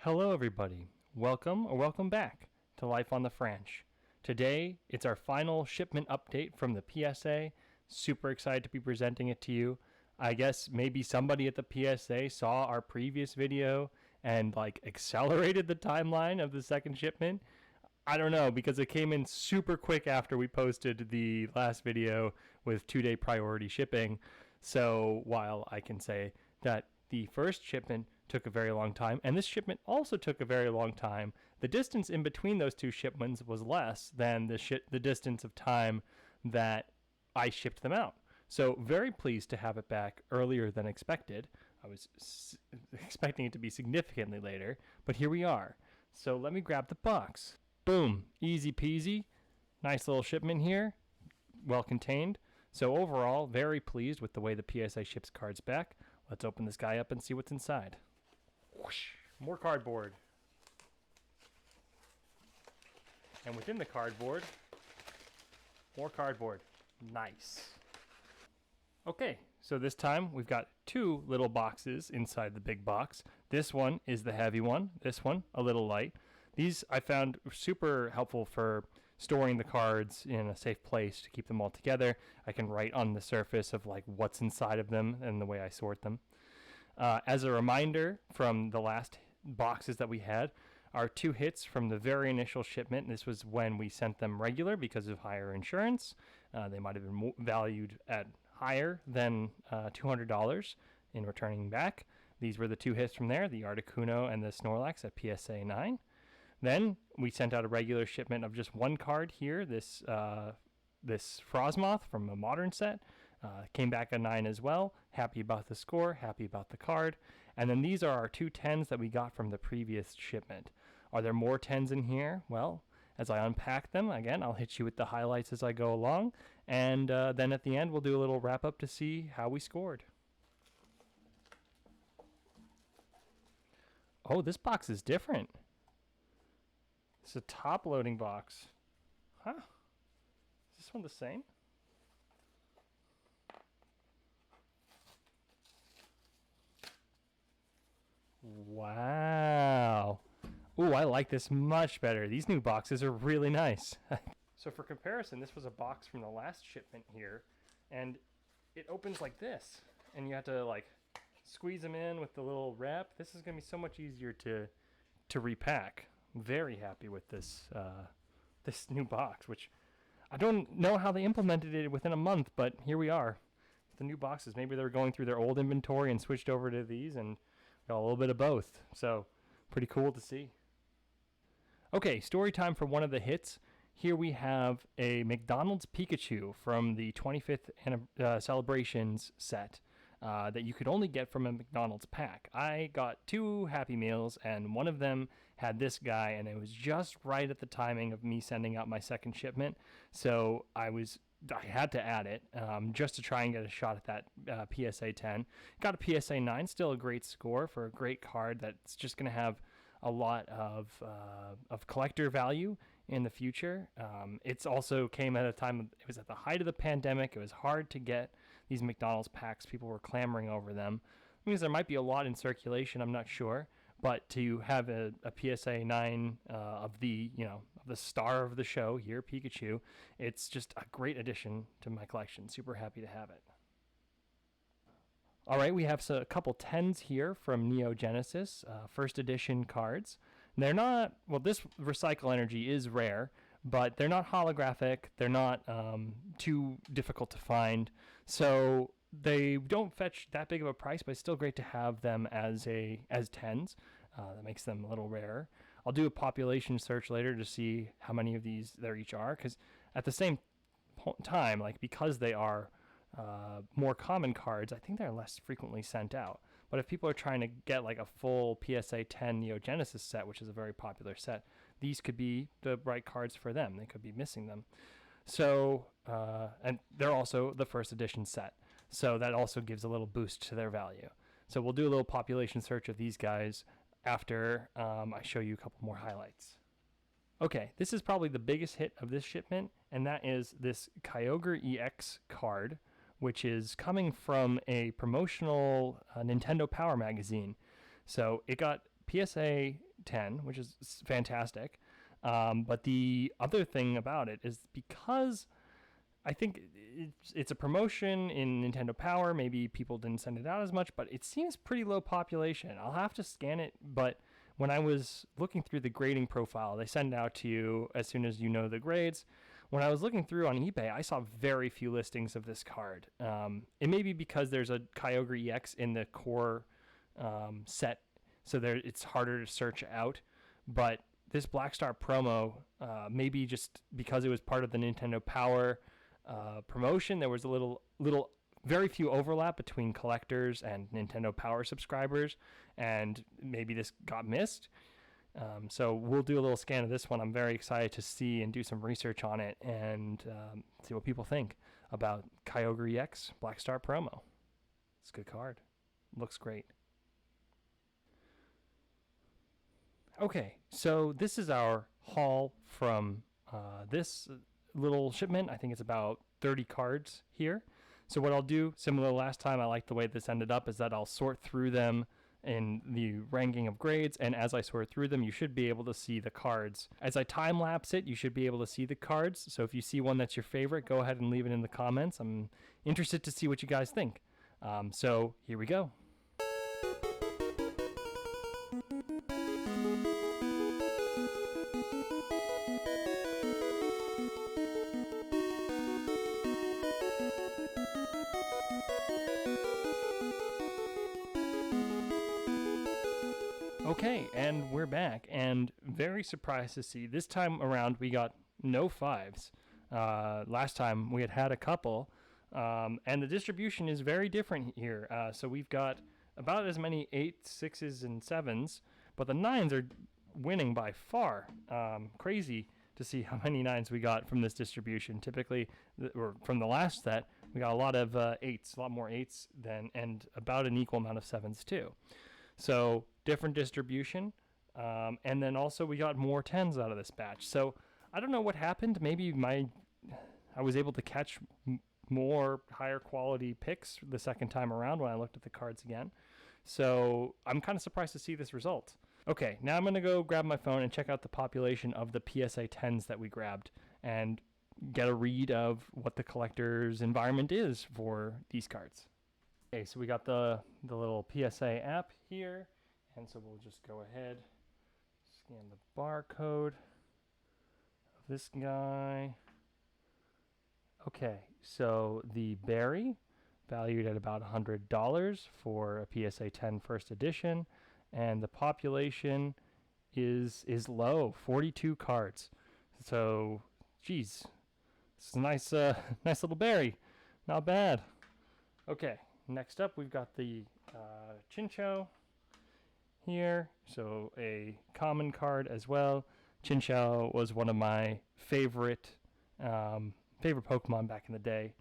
Hello everybody, welcome back to Life on the Franch. Today, it's our final shipment update from the PSA. Super excited to be presenting it to you. I guess maybe somebody at the PSA saw our previous video and accelerated the timeline of the second shipment. I don't know, because it came in super quick after we posted the last video with 2-day priority shipping. So while I can say that the first shipment took a very long time, and this shipment also took a very long time, the distance in between those two shipments was less than the distance of time that I shipped them out. So very pleased to have it back earlier than expected. I was expecting it to be significantly later, but here we are. So let me grab the box. Boom, easy peasy. Nice little shipment here, well contained. So overall, very pleased with the way the PSA ships cards back. Let's open this guy up and see what's inside. Whoosh, more cardboard. And within the cardboard, more cardboard. Nice. Okay, so this time we've got two little boxes inside the big box. This one is the heavy one, this one a little light. These I found super helpful for storing the cards in a safe place to keep them all together. I can write on the surface of what's inside of them and the way I sort them. As a reminder from the last boxes that we had, our two hits from the very initial shipment, this was when we sent them regular because of higher insurance. They might have been valued at higher than $200 in returning back. These were the two hits from there, the Articuno and the Snorlax at PSA 9. Then we sent out a regular shipment of just one card here, this Frosmoth from a modern set. Came back a 9 as well. Happy about the score, happy about the card. And then these are our two 10s that we got from the previous shipment. Are there more 10s in here? Well, as I unpack them, again, I'll hit you with the highlights as I go along. And then at the end, we'll do a little wrap up to see how we scored. Oh, this box is different. It's a top loading box. Huh? Is this one the same? Wow. Ooh, I like this much better. These new boxes are really nice. So for comparison, this was a box from the last shipment here, and it opens like this, and you have to squeeze them in with the little wrap. This is going to be so much easier to repack. Very happy with this this new box, which I don't know how they implemented it within a month, but here we are. The new boxes, maybe they were going through their old inventory and switched over to these and got a little bit of both. So pretty cool to see. Okay, story time for one of the hits. Here we have a McDonald's Pikachu from the 25th Celebrations set. That you could only get from a McDonald's pack. I got two Happy Meals, and one of them had this guy, and it was just right at the timing of me sending out my second shipment. So I had to add it just to try and get a shot at that PSA 10. Got a PSA 9, still a great score for a great card that's just going to have a lot of collector value in the future. It's also came at a time, it was at the height of the pandemic. It was hard to get these McDonald's packs. People were clamoring over them. It means there might be a lot in circulation, I'm not sure. But to have a PSA 9 of the star of the show here, Pikachu, it's just a great addition to my collection. Super happy to have it. All right, we have a couple 10s here from Neo Genesis, first edition cards. They're not, well, this Recycle Energy is rare, but they're not holographic. They're not too difficult to find. So they don't fetch that big of a price, but it's still great to have them as 10s. That makes them a little rarer. I'll do a population search later to see how many of these there each are, because at the same time, because they are more common cards, I think they're less frequently sent out. But if people are trying to get a full PSA 10 Neo Genesis set, which is a very popular set, these could be the right cards for them. They could be missing them. So, and they're also the first edition set. So that also gives a little boost to their value. So we'll do a little population search of these guys after I show you a couple more highlights. Okay, this is probably the biggest hit of this shipment, and that is this Kyogre EX card, which is coming from a promotional Nintendo Power magazine. So it got PSA 10, which is fantastic. But the other thing about it is because I think it's a promotion in Nintendo Power. Maybe people didn't send it out as much, but it seems pretty low population. I'll have to scan it, but when I was looking through the grading profile, they send it out to you as soon as you know the grades. When I was looking through on eBay, I saw very few listings of this card. It may be because there's a Kyogre EX in the core set, so it's harder to search out. But this Black Star promo, maybe just because it was part of the Nintendo Power promotion, there was a little very few overlap between collectors and Nintendo Power subscribers, and maybe this got missed. So we'll do a little scan of this one. I'm very excited to see and do some research on it and see what people think about Kyogre EX Black Star promo. It's a good card. Looks great. Okay, so this is our haul from this little shipment. I think it's about 30 cards here. So what I'll do, similar to last time, I like the way this ended up, is that I'll sort through them in the ranking of grades, and as I sort through them, you should be able to see the cards. As I time lapse it, you should be able to see the cards. So if you see one that's your favorite, go ahead and leave it in the comments. I'm interested to see what you guys think. So here we go. Okay, and we're back, and very surprised to see this time around we got no 5s. Last time we had a couple, and the distribution is very different here. So we've got about as many 8s, 6s, and 7s, but the 9s are winning by far. Crazy to see how many 9s we got from this distribution. Typically, or from the last set, we got a lot of 8s, a lot more 8s and about an equal amount of 7s too. So different distribution, and then also we got more 10s out of this batch. So I don't know what happened. Maybe I was able to catch more higher quality picks the second time around when I looked at the cards again. So I'm kind of surprised to see this result. Okay, now I'm going to go grab my phone and check out the population of the PSA 10s that we grabbed and get a read of what the collector's environment is for these cards. Okay, so we got the little PSA app here, and so we'll just go ahead, scan the barcode of this guy. Okay, so the berry, valued at about $100 for a PSA 10 first edition, and the population is low, 42 cards. So, geez, it's a nice little berry, not bad. Okay. Next up, we've got the Chinchou here, so a common card as well. Chinchou was one of my favorite Pokemon back in the day,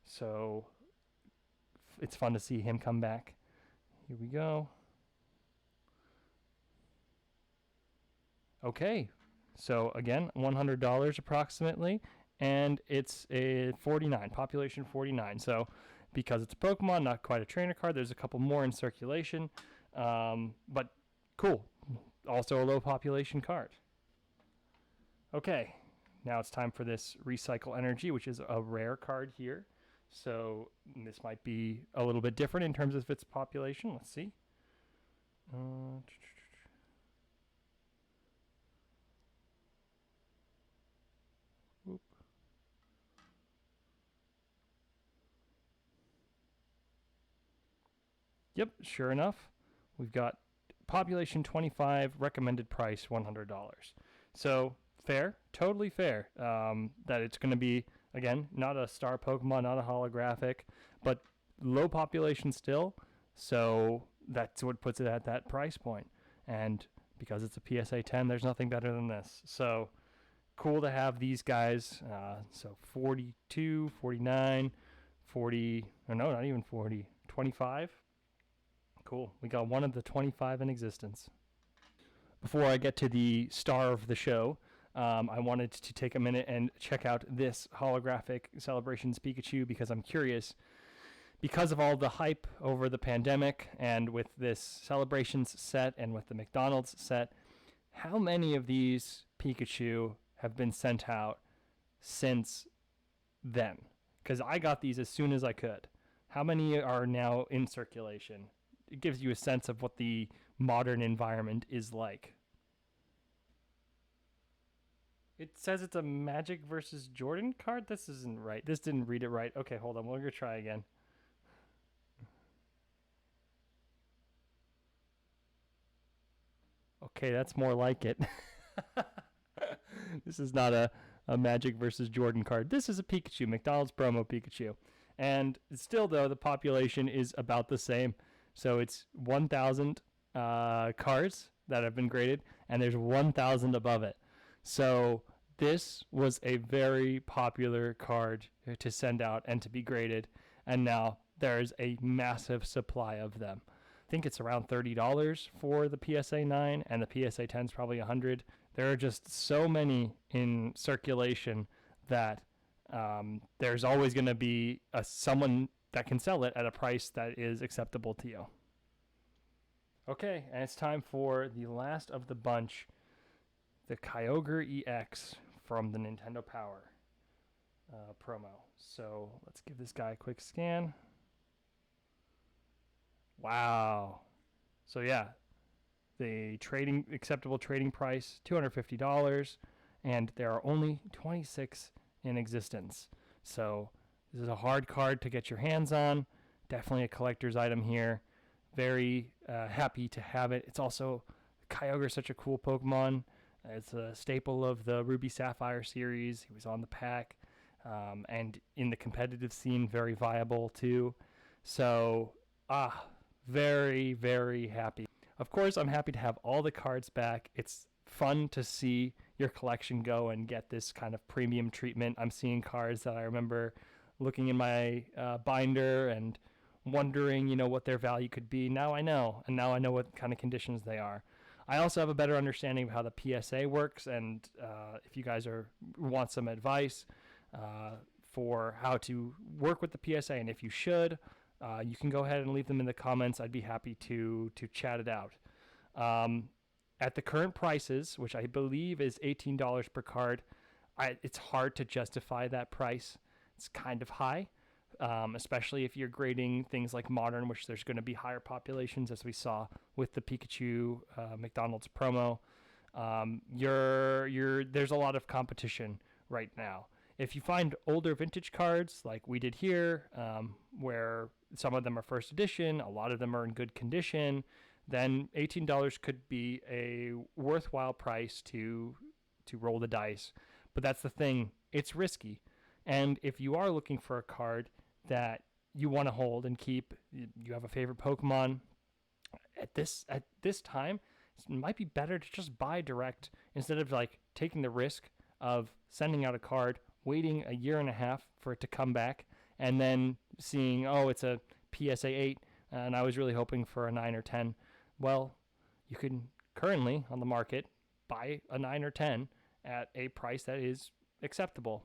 so it's fun to see him come back. Here we go. Okay, so again, $100 approximately, and it's a 49, population 49, so because it's a Pokemon, not quite a trainer card. There's a couple more in circulation, but cool. Also a low population card. Okay, now it's time for this Recycle Energy, which is a rare card here. So this might be a little bit different in terms of its population. Let's see. Yep, sure enough, we've got population 25, recommended price $100. So fair, totally fair. That it's going to be, again, not a star Pokemon, not a holographic, but low population still. So that's what puts it at that price point. And because it's a PSA 10, there's nothing better than this. So cool to have these guys. So 42, 49, 40, or no, not even 40, 25. Cool. We got one of the 25 in existence. Before I get to the star of the show, I wanted to take a minute and check out this holographic Celebrations Pikachu because I'm curious. Because of all the hype over the pandemic and with this Celebrations set and with the McDonald's set, How many of these Pikachu have been sent out since then? Because I got these as soon as I could. How many are now in circulation? It gives you a sense of what the modern environment is like. It says it's a Magic versus Jordan card. This isn't right. This didn't read it right. Okay, hold on. We're going to try again. Okay, that's more like it. This is not a Magic versus Jordan card. This is a Pikachu, McDonald's promo Pikachu. And still, though, the population is about the same. So it's 1,000 cards that have been graded, and there's 1,000 above it. So this was a very popular card to send out and to be graded, and now there's a massive supply of them. I think it's around $30 for the PSA 9, and the PSA 10 is probably $100. There are just so many in circulation that there's always going to be someone that can sell it at a price that is acceptable to you. Okay, and it's time for the last of the bunch, the Kyogre EX from the Nintendo Power promo. So let's give this guy a quick scan. Wow. So yeah, the acceptable trading price, $250, and there are only 26 in existence. So this is a hard card to get your hands on. Definitely a collector's item here. Very happy to have it. It's also, Kyogre is such a cool Pokemon. It's a staple of the Ruby Sapphire series. He was on the pack, and in the competitive scene, very viable too. So, very, very happy. Of course, I'm happy to have all the cards back. It's fun to see your collection go and get this kind of premium treatment. I'm seeing cards that I remember looking in my binder and wondering, what their value could be. Now I know, and now I know what kind of conditions they are. I also have a better understanding of how the PSA works, and if you guys want some advice for how to work with the PSA, and if you should, you can go ahead and leave them in the comments. I'd be happy to chat it out. At the current prices, which I believe is $18 per card, it's hard to justify that price. It's kind of high, especially if you're grading things like Modern, which there's going to be higher populations, as we saw with the Pikachu McDonald's promo. There's a lot of competition right now. If you find older vintage cards like we did here, where some of them are first edition, a lot of them are in good condition, then $18 could be a worthwhile price to roll the dice. But that's the thing, it's risky. And if you are looking for a card that you want to hold and keep, you have a favorite Pokemon, at this time, it might be better to just buy direct instead of taking the risk of sending out a card, waiting a year and a half for it to come back, and then seeing, it's a PSA 8, and I was really hoping for a 9 or 10. Well, you can currently on the market buy a 9 or 10 at a price that is acceptable.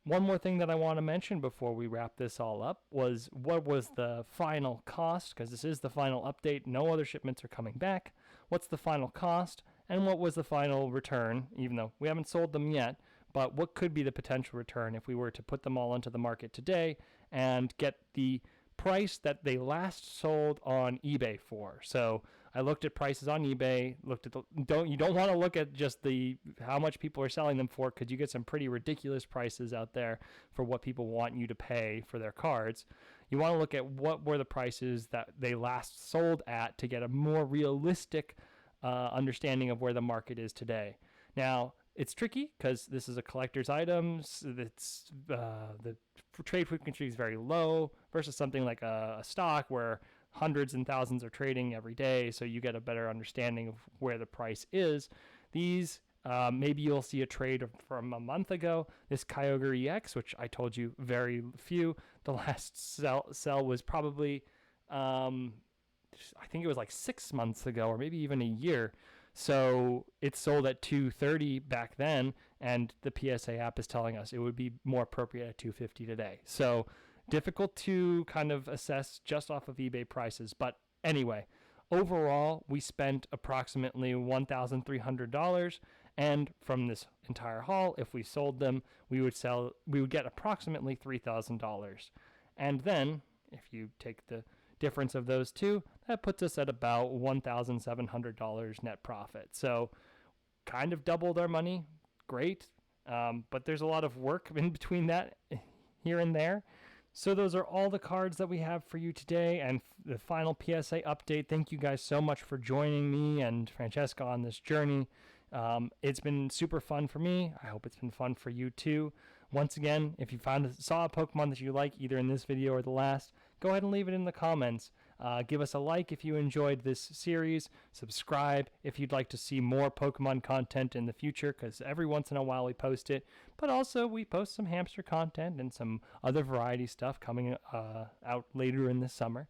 One more thing that I want to mention before we wrap this all up was what was the final cost, because this is the final update. No other shipments are coming back. What's the final cost, and what was the final return, even though we haven't sold them yet, but what could be the potential return if we were to put them all onto the market today and get the price that they last sold on eBay for. So I looked at prices on eBay, you don't want to look at just how much people are selling them for, because you get some pretty ridiculous prices out there for what people want you to pay for their cards. You want to look at what were the prices that they last sold at to get a more realistic understanding of where the market is today. Now, it's tricky because this is a collector's item. The trade frequency is very low versus something like a stock where hundreds and thousands are trading every day, so you get a better understanding of where the price is. These, maybe you'll see a trade from a month ago. This Kyogre EX, which I told you very few. The last sell was probably, I think it was 6 months ago, or maybe even a year. So it sold at $230 back then, and the PSA app is telling us it would be more appropriate at $250 today. So difficult to kind of assess just off of eBay prices. But anyway, Overall, we spent approximately $1,300, and from this entire haul, if we sold them, we would get approximately $3,000. And then, if you take the difference of those two, that puts us at about $1,700 net profit. So, kind of doubled our money. Great. But there's a lot of work in between that here and there. So those are all the cards that we have for you today, and the final PSA update. Thank you guys so much for joining me and Francesca on this journey. It's been super fun for me. I hope it's been fun for you too. Once again, if you saw a Pokemon that you like, either in this video or the last, go ahead and leave it in the comments. Give us a like if you enjoyed this series. Subscribe if you'd like to see more Pokemon content in the future, because every once in a while we post it. But also we post some hamster content and some other variety stuff coming out later in the summer.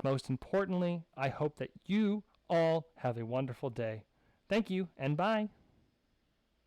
Most importantly, I hope that you all have a wonderful day. Thank you, and bye.